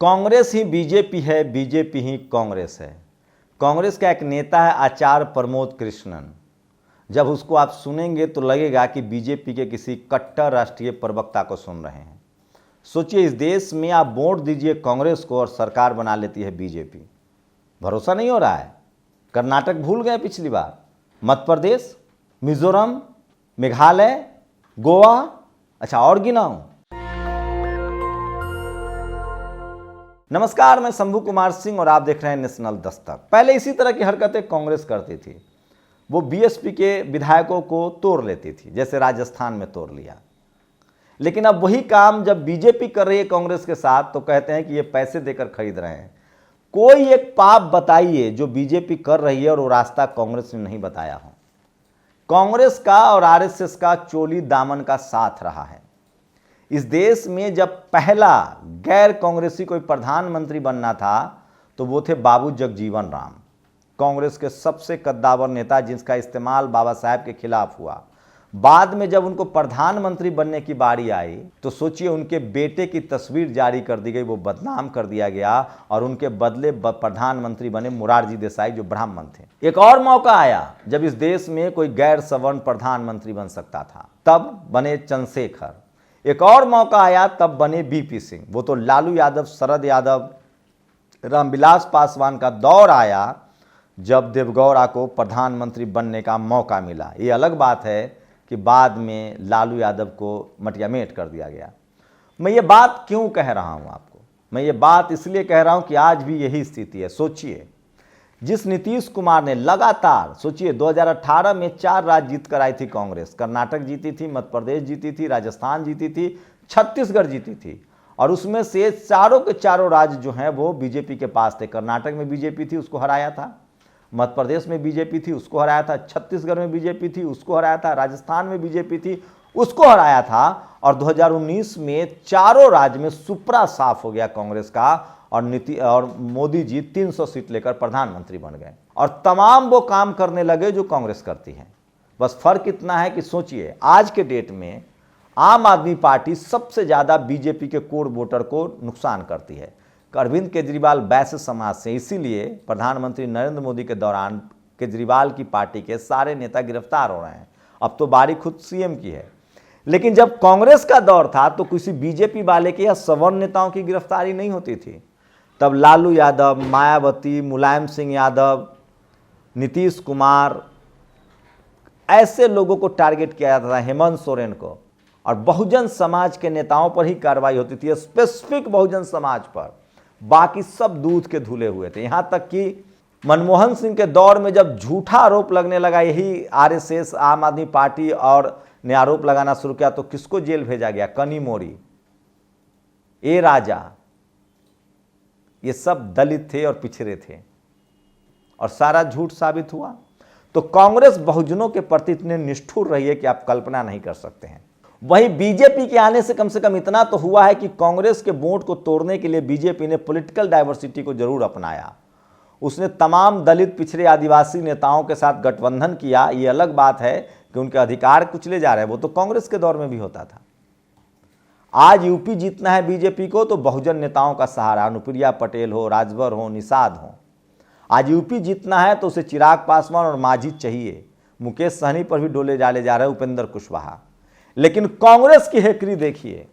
कांग्रेस ही BJP है, BJP ही कांग्रेस है। कांग्रेस का एक नेता है आचार्य प्रमोद कृष्णन। जब उसको आप सुनेंगे तो लगेगा कि बीजेपी के किसी कट्टर राष्ट्रीय प्रवक्ता को सुन रहे हैं। सोचिए, इस देश में आप वोट दीजिए कांग्रेस को और सरकार बना लेती है बीजेपी। भरोसा नहीं हो रहा है। कर्नाटक भूल गए पिछली बार, मध्य प्रदेश, मिजोरम, मेघालय, गोवा, अच्छा और गिनाऊं। नमस्कार, मैं शंभू कुमार सिंह और आप देख रहे हैं नेशनल दस्तक। पहले इसी तरह की हरकतें कांग्रेस करती थी। वो बीएसपी के विधायकों को तोड़ लेती थी, जैसे राजस्थान में तोड़ लिया। लेकिन अब वही काम जब बीजेपी कर रही है कांग्रेस के साथ तो कहते हैं कि ये पैसे देकर खरीद रहे हैं। कोई एक पाप बताइए जो बीजेपी कर रही है और वो रास्ता कांग्रेस ने नहीं बताया हो। कांग्रेस का और आरएसएस का चोली दामन का साथ रहा है। इस देश में जब पहला गैर कांग्रेसी कोई प्रधानमंत्री बनना था तो वो थे बाबू जगजीवन राम, कांग्रेस के सबसे कद्दावर नेता जिसका इस्तेमाल बाबा साहब के खिलाफ हुआ। बाद में जब उनको प्रधानमंत्री बनने की बारी आई तो सोचिए, उनके बेटे की तस्वीर जारी कर दी गई, वो बदनाम कर दिया गया और उनके बदले प्रधानमंत्री बने मोरारजी देसाई जो ब्राह्मण थे। एक और मौका आया जब इस देश में कोई गैर सवर्ण प्रधानमंत्री बन सकता था, तब बने चंद्रशेखर। एक और मौका आया तब बने बीपी सिंह। वो तो लालू यादव, शरद यादव, रामविलास पासवान का दौर आया जब देवगौड़ा को प्रधानमंत्री बनने का मौका मिला। ये अलग बात है कि बाद में लालू यादव को मटियामेट कर दिया गया। मैं ये बात क्यों कह रहा हूँ आपको? मैं ये बात इसलिए कह रहा हूँ कि आज भी यही स्थिति है। सोचिए, जिस नीतीश कुमार ने लगातार, सोचिए 2018 में 4 राज्य जीत कर आई थी कांग्रेस। कर्नाटक जीती थी, मध्य प्रदेश जीती थी, राजस्थान जीती थी, छत्तीसगढ़ जीती थी और उसमें से चारों के चारों राज्य जो हैं वो बीजेपी के पास थे। कर्नाटक में बीजेपी थी, उसको हराया था। मध्य प्रदेश में बीजेपी थी, उसको हराया था। छत्तीसगढ़ में बीजेपी थी, उसको हराया था। राजस्थान में बीजेपी थी, उसको हराया था। और 2019 में चारों राज्य में सुपरा साफ हो गया कांग्रेस का और मोदी जी 300 सीट लेकर प्रधानमंत्री बन गए और तमाम वो काम करने लगे जो कांग्रेस करती है। बस फर्क इतना है कि सोचिए, आज के डेट में आम आदमी पार्टी सबसे ज्यादा बीजेपी के कोर वोटर को नुकसान करती है। अरविंद केजरीवाल वैश्य समाज से, इसीलिए प्रधानमंत्री नरेंद्र मोदी के दौरान केजरीवाल की पार्टी के सारे नेता गिरफ्तार हो रहे हैं। अब तो बारी खुद सीएम की है। लेकिन जब कांग्रेस का दौर था तो किसी बीजेपी वाले के या सवर्ण नेताओं की गिरफ्तारी नहीं होती थी। तब लालू यादव, मायावती, मुलायम सिंह यादव, नीतीश कुमार, ऐसे लोगों को टारगेट किया जाता था, हेमंत सोरेन को, और बहुजन समाज के नेताओं पर ही कार्रवाई होती थी, स्पेसिफिक बहुजन समाज पर। बाकी सब दूध के धुले हुए थे। यहां तक कि मनमोहन सिंह के दौर में जब झूठा आरोप लगने लगा, यही आरएसएस, आम आदमी पार्टी और ने आरोप लगाना शुरू किया तो किसको जेल भेजा गया? कनी मोरी, ए राजा, ये सब दलित थे और पिछड़े थे और सारा झूठ साबित हुआ। तो कांग्रेस बहुजनों के प्रति इतने निष्ठुर रही है कि आप कल्पना नहीं कर सकते हैं। वहीं बीजेपी के आने से कम इतना तो हुआ है कि कांग्रेस के वोट को तोड़ने के लिए बीजेपी ने पॉलिटिकल डाइवर्सिटी को जरूर अपनाया। उसने तमाम दलित, पिछड़े, आदिवासी नेताओं के साथ गठबंधन किया। ये अलग बात है कि उनके अधिकार कुचले जा रहे हैं, वो तो कांग्रेस के दौर में भी होता था। आज यूपी जीतना है बीजेपी को तो बहुजन नेताओं का सहारा, अनुप्रिया पटेल हो, राजभर हो, निषाद हो। आज यूपी जीतना है तो उसे चिराग पासवान और मांझी चाहिए। मुकेश सहनी पर भी डोले डाले जा रहे हैं, उपेंद्र कुशवाहा। लेकिन कांग्रेस की हेकरी देखिए,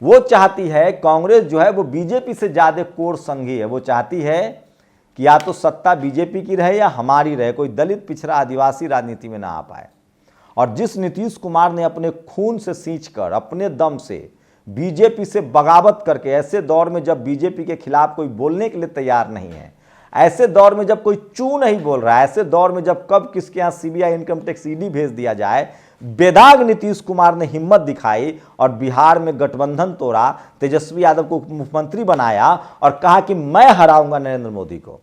वो चाहती है, कांग्रेस जो है वो बीजेपी से ज्यादा कोर संघी है। वो चाहती है कि या तो सत्ता बीजेपी की रहे या हमारी रहे, कोई दलित, पिछड़ा, आदिवासी राजनीति में ना आ पाए। और जिस नीतीश कुमार ने अपने खून से सींचकर, अपने दम से बीजेपी से बगावत करके, ऐसे दौर में जब बीजेपी के खिलाफ कोई बोलने के लिए तैयार नहीं है, ऐसे दौर में जब कोई चू नहीं बोल रहा है, ऐसे दौर में जब कब किसके यहाँ सीबीआई, इनकम टैक्स, ईडी भेज दिया जाए, बेदाग नीतीश कुमार ने हिम्मत दिखाई और बिहार में गठबंधन तोड़ा, तेजस्वी यादव को मुख्यमंत्री बनाया और कहा कि मैं हराऊंगा नरेंद्र मोदी को।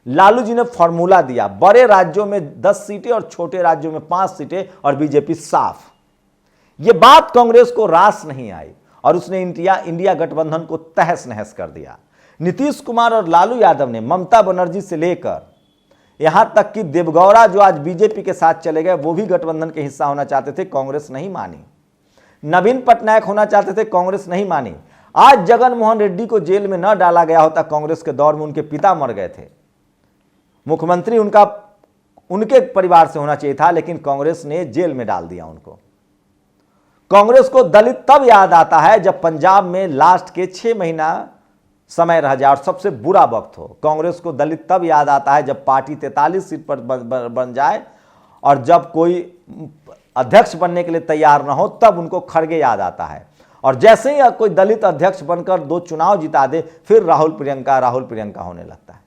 लालू जी ने फॉर्मूला दिया, बड़े राज्यों में 10 सीटें और छोटे राज्यों में 5 सीटें और बीजेपी साफ। यह बात कांग्रेस को रास नहीं आई और उसने इंडिया गठबंधन को तहस नहस कर दिया। नीतीश कुमार और लालू यादव ने ममता बनर्जी से लेकर यहां तक कि देवगौड़ा जो आज बीजेपी के साथ चले गए, वो भी गठबंधन के हिस्सा होना चाहते थे, कांग्रेस नहीं मानी। नवीन पटनायक होना चाहते थे, कांग्रेस नहीं मानी। आज जगनमोहन रेड्डी को जेल में न डाला गया होता कांग्रेस के दौर में, उनके पिता मर गए थे, मुख्यमंत्री उनके परिवार से होना चाहिए था, लेकिन कांग्रेस ने जेल में डाल दिया उनको। कांग्रेस को दलित तब याद आता है जब पंजाब में लास्ट के 6 महीना समय रह जाए और सबसे बुरा वक्त हो। कांग्रेस को दलित तब याद आता है जब पार्टी 43 सीट पर बन जाए और जब कोई अध्यक्ष बनने के लिए तैयार न हो, तब उनको खड़गे याद आता है। और जैसे ही कोई दलित अध्यक्ष बनकर 2 चुनाव जिता दे, फिर राहुल प्रियंका होने लगता है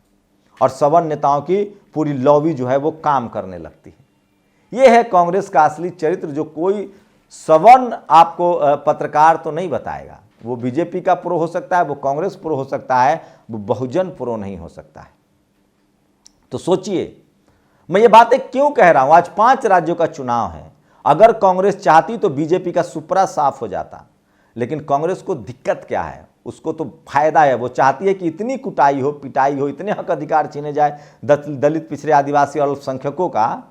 और सवर्ण नेताओं की पूरी लॉबी जो है वो काम करने लगती है। यह है कांग्रेस का असली चरित्र, जो कोई सवर्ण आपको पत्रकार तो नहीं बताएगा। वो बीजेपी का प्रो हो सकता है, वो कांग्रेस प्रो हो सकता है, वो बहुजन प्रो नहीं हो सकता है। तो सोचिए, मैं ये बातें क्यों कह रहा हूं। आज 5 राज्यों का चुनाव है। अगर कांग्रेस चाहती तो बीजेपी का सुपरा साफ हो जाता, लेकिन कांग्रेस को दिक्कत क्या है? उसको तो फायदा है। वो चाहती है कि इतनी कुटाई हो, पिटाई हो, इतने हक अधिकार छीने जाए दलित, पिछड़े, आदिवासी और अल्पसंख्यकों का,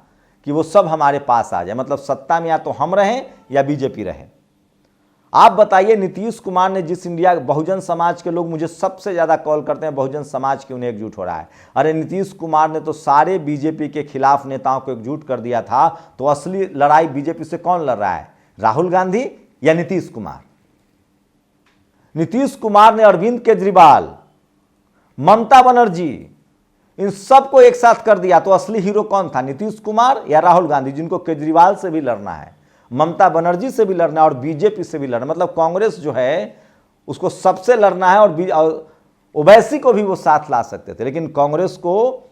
कि वो सब हमारे पास आ जाए। मतलब सत्ता में या तो हम रहें या बीजेपी रहे। आप बताइए, नीतीश कुमार ने जिस इंडिया, बहुजन समाज के लोग मुझे सबसे ज्यादा कॉल करते हैं, बहुजन समाज क्यों नहीं एकजुट हो रहा है? अरे नीतीश कुमार ने तो सारे बीजेपी के खिलाफ नेताओं को एकजुट कर दिया था। तो असली लड़ाई बीजेपी से कौन लड़ रहा है? राहुल गांधी या नीतीश कुमार? नीतीश कुमार ने अरविंद केजरीवाल, ममता बनर्जी, इन सबको एक साथ कर दिया। तो असली हीरो कौन था? नीतीश कुमार या राहुल गांधी, जिनको केजरीवाल से भी लड़ना है, ममता बनर्जी से भी लड़ना है और बीजेपी से भी लड़ना। मतलब कांग्रेस जो है उसको सबसे लड़ना है और ओवैसी को भी वो साथ ला सकते थे। लेकिन कांग्रेस को,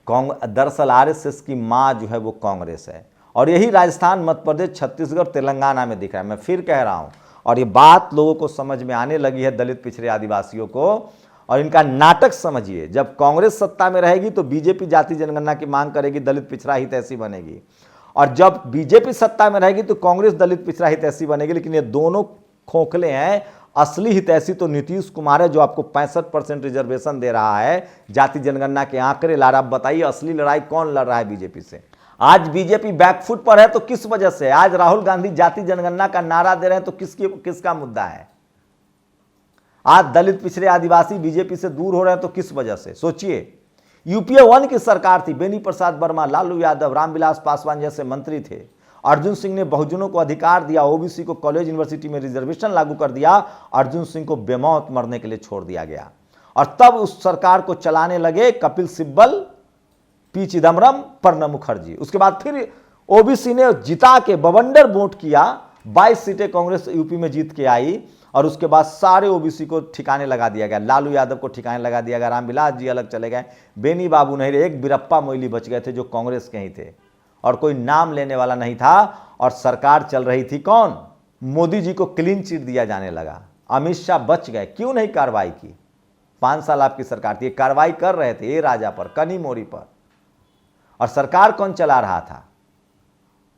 दरअसल आरएसएस की मां जो है वो कांग्रेस है। और यही राजस्थान, मध्य प्रदेश, छत्तीसगढ़, तेलंगाना में दिख रहा है। मैं फिर कह रहा हूं, और ये बात लोगों को समझ में आने लगी है, दलित, पिछड़े, आदिवासियों को। और इनका नाटक समझिए, जब कांग्रेस सत्ता में रहेगी तो बीजेपी जाति जनगणना की मांग करेगी, दलित पिछड़ा हितैषी बनेगी। और जब बीजेपी सत्ता में रहेगी तो कांग्रेस दलित पिछड़ा हितैषी बनेगी। लेकिन ये दोनों खोखले हैं। असली हितैषी तो नीतीश कुमार है, जो आपको 65% रिजर्वेशन दे रहा है, जाति जनगणना के आंकड़े ला रहा। बताइए असली लड़ाई कौन लड़ रहा है बीजेपी से? आज बीजेपी बैकफुट पर है तो किस वजह से? आज राहुल गांधी जाति जनगणना का नारा दे रहे हैं तो किसका मुद्दा है? आज दलित, पिछड़े, आदिवासी बीजेपी से दूर हो रहे हैं तो किस वजह से? सोचिए, यूपीए 1 की सरकार थी, बेनी प्रसाद वर्मा, लालू यादव, रामविलास पासवान जैसे मंत्री थे। अर्जुन सिंह ने बहुजनों को अधिकार दिया, ओबीसी को कॉलेज यूनिवर्सिटी में रिजर्वेशन लागू कर दिया। अर्जुन सिंह को बेमौत मरने के लिए छोड़ दिया गया। और तब उस सरकार को चलाने लगे कपिल सिब्बल, पी चिदम्बरम, प्रणब मुखर्जी। उसके बाद फिर ओबीसी ने जिता के बवंडर वोट किया, 22 सीटें कांग्रेस यूपी में जीत के आई। और उसके बाद सारे ओबीसी को ठिकाने लगा दिया गया। लालू यादव को ठिकाने लगा दिया गया, रामविलास जी अलग चले गए, बेनी बाबू नहीं रहे, एक बीरप्पा मोइली बच गए थे जो कांग्रेस के ही थे और कोई नाम लेने वाला नहीं था। और सरकार चल रही थी कौन? मोदी जी को क्लीन चिट दिया जाने लगा, अमित शाह बच गए। क्यों नहीं कार्रवाई की? 5 साल आपकी सरकार थी, कार्रवाई कर रहे थे ए राजा पर, कनी मोरी पर। और सरकार कौन चला रहा था?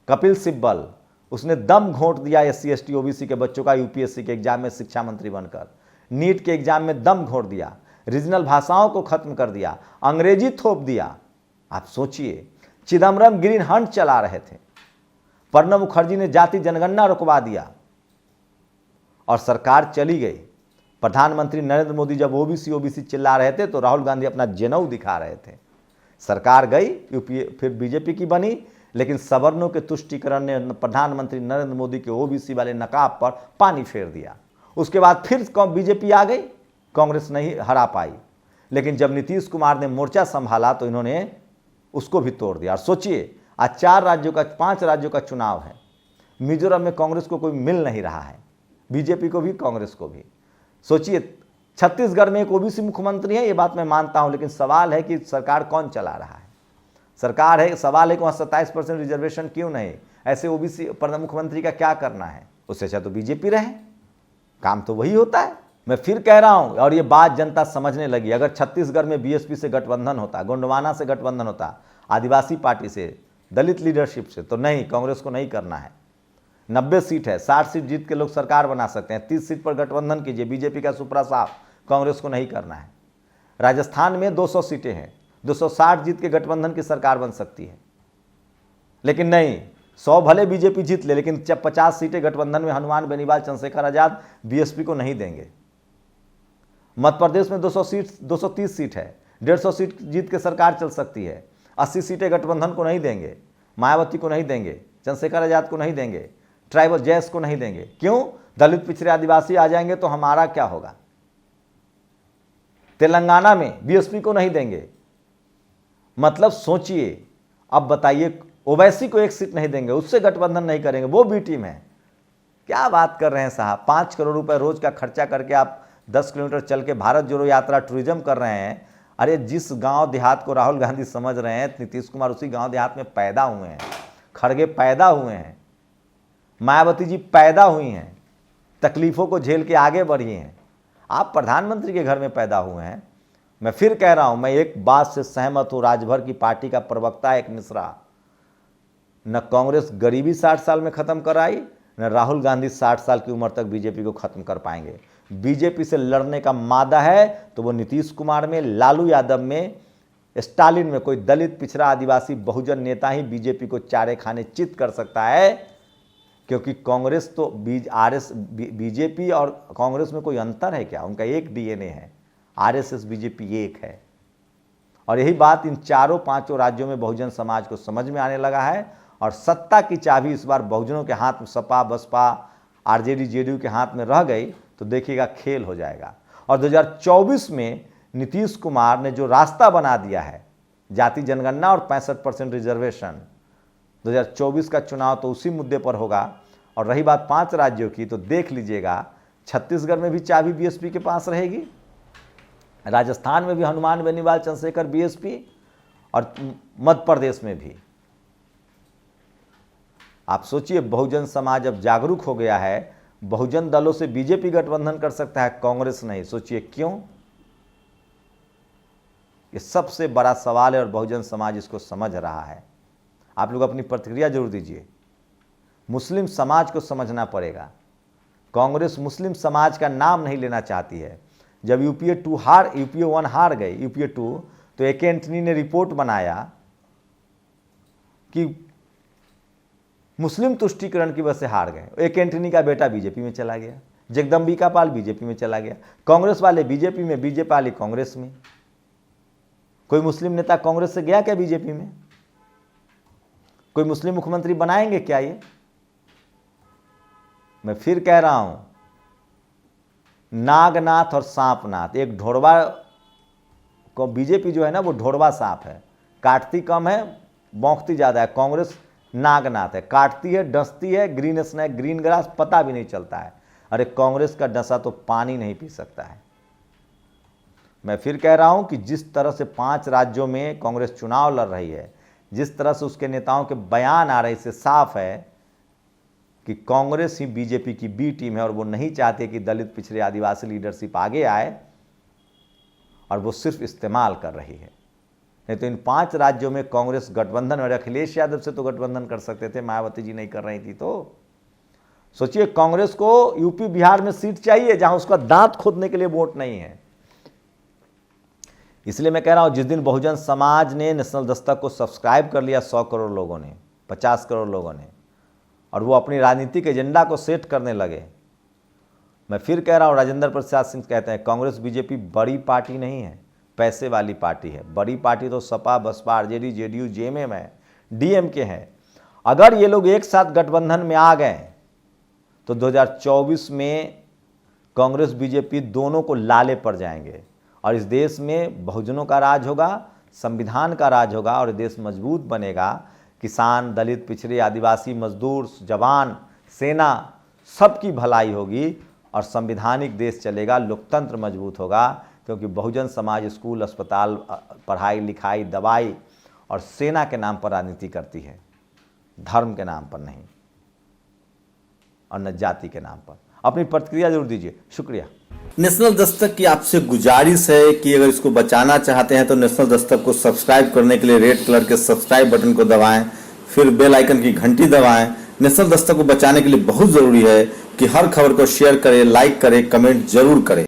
कपिल सिब्बल। उसने दम घोंट दिया SC ST OBC के बच्चों का यूपीएससी के एग्जाम में शिक्षा मंत्री बनकर, नीट के एग्जाम में दम घोंट दिया, रीजनल भाषाओं को खत्म कर दिया, अंग्रेजी थोप दिया। आप सोचिए, चिदम्बरम ग्रीन हंट चला रहे थे, प्रणब मुखर्जी ने जाति जनगणना रुकवा दिया और सरकार चली गई। प्रधानमंत्री नरेंद्र मोदी जब ओबीसी चिल्ला रहे थे तो राहुल गांधी अपना जनेऊ दिखा रहे थे। सरकार गई, यूपीए फिर बीजेपी की बनी। लेकिन सवर्णों के तुष्टीकरण ने प्रधानमंत्री नरेंद्र मोदी के ओबीसी वाले नकाब पर पानी फेर दिया। उसके बाद फिर बीजेपी आ गई, कांग्रेस नहीं हरा पाई। लेकिन जब नीतीश कुमार ने मोर्चा संभाला तो इन्होंने उसको भी तोड़ दिया। और सोचिए, आज 5 राज्यों का चुनाव है। मिजोरम में कांग्रेस को कोई मिल नहीं रहा है, बीजेपी को भी, कांग्रेस को भी। सोचिए, छत्तीसगढ़ में एक ओबीसी मुख्यमंत्री है, ये बात मैं मानता हूं। लेकिन सवाल है कि सरकार कौन चला रहा है? सरकार है, सवाल है कि वहाँ 27% रिजर्वेशन क्यों नहीं? ऐसे ओबीसी मुख्यमंत्री का क्या करना है? उससे अच्छा तो बीजेपी रहे, काम तो वही होता है। मैं फिर कह रहा हूं, और ये बात जनता समझने लगी। अगर छत्तीसगढ़ में बीएसपी से गठबंधन होता, गोंडवाना से गठबंधन होता, आदिवासी पार्टी से, दलित लीडरशिप से, तो नहीं, कांग्रेस को नहीं करना है। 90 सीट है, 60 सीट जीत के लोग सरकार बना सकते हैं। 30 सीट पर गठबंधन कीजिए, बीजेपी का सुपरा साफ, कांग्रेस को नहीं करना है। राजस्थान में 200 सीटें हैं, 260 जीत के गठबंधन की सरकार बन सकती है। लेकिन नहीं, 100 भले बीजेपी जीत ले, लेकिन 50 सीटें गठबंधन में हनुमान बेनीवाल, चंद्रशेखर आजाद बीएसपी को नहीं देंगे। मध्य प्रदेश में 230 सीट है, 150 सीट जीत के सरकार चल सकती है। 80 सीटें गठबंधन को नहीं देंगे, मायावती को नहीं देंगे, चंद्रशेखर आजाद को नहीं देंगे, ट्राइबल जैस को नहीं देंगे। क्यों? दलित पिछड़े आदिवासी आ जाएंगे तो हमारा क्या होगा। तेलंगाना में बीएसपी को नहीं देंगे। मतलब सोचिए, अब बताइए, ओवैसी को 1 सीट नहीं देंगे, उससे गठबंधन नहीं करेंगे, वो बी टीम है। क्या बात कर रहे हैं साहब। 5 करोड़ रुपए रोज का खर्चा करके आप 10 किलोमीटर चल के भारत जोड़ो यात्रा टूरिज्म कर रहे हैं। अरे जिस गांव देहात को राहुल गांधी समझ रहे हैं, नीतीश कुमार उसी गांव देहात में पैदा हुए हैं, खड़गे पैदा हुए हैं, मायावती जी पैदा हुई हैं, तकलीफों को झेल के आगे बढ़ी हैं। आप प्रधानमंत्री के घर में पैदा हुए हैं। मैं फिर कह रहा हूं, मैं एक बात से सहमत हूं, राजभर की पार्टी का प्रवक्ता एक मिश्रा, न कांग्रेस गरीबी 60 साल में खत्म कराई, न राहुल गांधी 60 साल की उम्र तक बीजेपी को खत्म कर पाएंगे। बीजेपी से लड़ने का मादा है तो वो नीतीश कुमार में, लालू यादव में, स्टालिन में कोई दलित पिछड़ा आदिवासी बहुजन नेता ही बीजेपी को चारे खाने चित कर सकता है। क्योंकि कांग्रेस तो बीजेपी और कांग्रेस में कोई अंतर है क्या? उनका एक डीएनए है, आरएसएस बीजेपी एक है। और यही बात इन 4-5 राज्यों में बहुजन समाज को समझ में आने लगा है। और सत्ता की चाबी इस बार बहुजनों के हाथ में, सपा बसपा आरजेडी जेडीयू के हाथ में रह गई तो देखिएगा खेल हो जाएगा। और 2024 में नीतीश कुमार ने जो रास्ता बना दिया है, जाति जनगणना और 65% रिजर्वेशन, 2024 का चुनाव तो उसी मुद्दे पर होगा। और रही बात 5 राज्यों की, तो देख लीजिएगा, छत्तीसगढ़ में भी चाबी बीएसपी के पास रहेगी, राजस्थान में भी हनुमान बेनीवाल चंद्रशेखर बीएसपी, और मध्य प्रदेश में भी। आप सोचिए, बहुजन समाज अब जागरूक हो गया है। बहुजन दलों से बीजेपी गठबंधन कर सकता है, कांग्रेस नहीं। सोचिए क्यों? ये सबसे बड़ा सवाल है और बहुजन समाज इसको समझ रहा है। आप लोग अपनी प्रतिक्रिया जरूर दीजिए। मुस्लिम समाज को समझना पड़ेगा। कांग्रेस मुस्लिम समाज का नाम नहीं लेना चाहती है। जब यूपीए 1 हार गई, यूपीए 2, तो ए के एंटनी ने रिपोर्ट बनाया कि मुस्लिम तुष्टीकरण की वजह से हार गए। ए के एंटनी का बेटा बीजेपी में चला गया, जगदम्बिका पाल बीजेपी में चला गया, कांग्रेस वाले बीजेपी में, बीजेपी वाले कांग्रेस में। कोई मुस्लिम नेता कांग्रेस से गया क्या बीजेपी में? कोई मुस्लिम मुख्यमंत्री बनाएंगे क्या ये? मैं फिर कह रहा हूं, नागनाथ और सांपनाथ, एक ढोड़वा को बीजेपी जो है ना, वो ढोड़वा सांप है, काटती कम है, भौंकती ज्यादा है। कांग्रेस नागनाथ है, काटती है, डसती है, ग्रीन स्नैक, ग्रीन ग्रास, पता भी नहीं चलता है। अरे कांग्रेस का डसा तो पानी नहीं पी सकता है। मैं फिर कह रहा हूं कि जिस तरह से 5 राज्यों में कांग्रेस चुनाव लड़ रही है, जिस तरह से उसके नेताओं के बयान आ रहे, इससे साफ है कि कांग्रेस ही बीजेपी की बी टीम है और वो नहीं चाहते कि दलित पिछड़े आदिवासी लीडरशिप आगे आए, और वो सिर्फ इस्तेमाल कर रही है। नहीं तो इन 5 राज्यों में कांग्रेस गठबंधन, और अखिलेश यादव से तो गठबंधन कर सकते थे, मायावती जी नहीं कर रही थी। तो सोचिए, कांग्रेस को यूपी बिहार में सीट चाहिए जहां उसका दांत खोदने के लिए वोट नहीं है। इसलिए मैं कह रहा हूं, जिस दिन बहुजन समाज ने नेशनल दस्तक को सब्सक्राइब कर लिया 100 करोड़ लोगों ने, 50 करोड़ लोगों ने, और वो अपनी राजनीतिक एजेंडा को सेट करने लगे। मैं फिर कह रहा हूं, राजेंद्र प्रसाद सिंह कहते हैं कांग्रेस बीजेपी बड़ी पार्टी नहीं है, पैसे वाली पार्टी है। बड़ी पार्टी तो सपा बसपा आरजेडी जेडीयू जेएमएम है, डीएमके है। अगर ये लोग एक साथ गठबंधन में आ गए तो 2024 में कांग्रेस बीजेपी दोनों को लाले पड़ जाएंगे, और इस देश में बहुजनों का राज होगा, संविधान का राज होगा, और देश मजबूत बनेगा। किसान, दलित पिछड़े आदिवासी, मजदूर, जवान, सेना, सबकी भलाई होगी और संविधानिक देश चलेगा, लोकतंत्र मजबूत होगा। क्योंकि बहुजन समाज स्कूल, अस्पताल, पढ़ाई लिखाई, दवाई और सेना के नाम पर राजनीति करती है, धर्म के नाम पर नहीं, और न जाति के नाम पर। अपनी प्रतिक्रिया जरूर दीजिए। शुक्रिया। नेशनल दस्तक की आपसे गुजारिश है कि अगर इसको बचाना चाहते हैं तो नेशनल दस्तक को सब्सक्राइब करने के लिए रेड कलर के सब्सक्राइब बटन को दबाएं, फिर बेल आइकन की घंटी दबाएं। नेशनल दस्तक को बचाने के लिए बहुत जरूरी है कि हर खबर को शेयर करें, लाइक करें, कमेंट जरूर करें।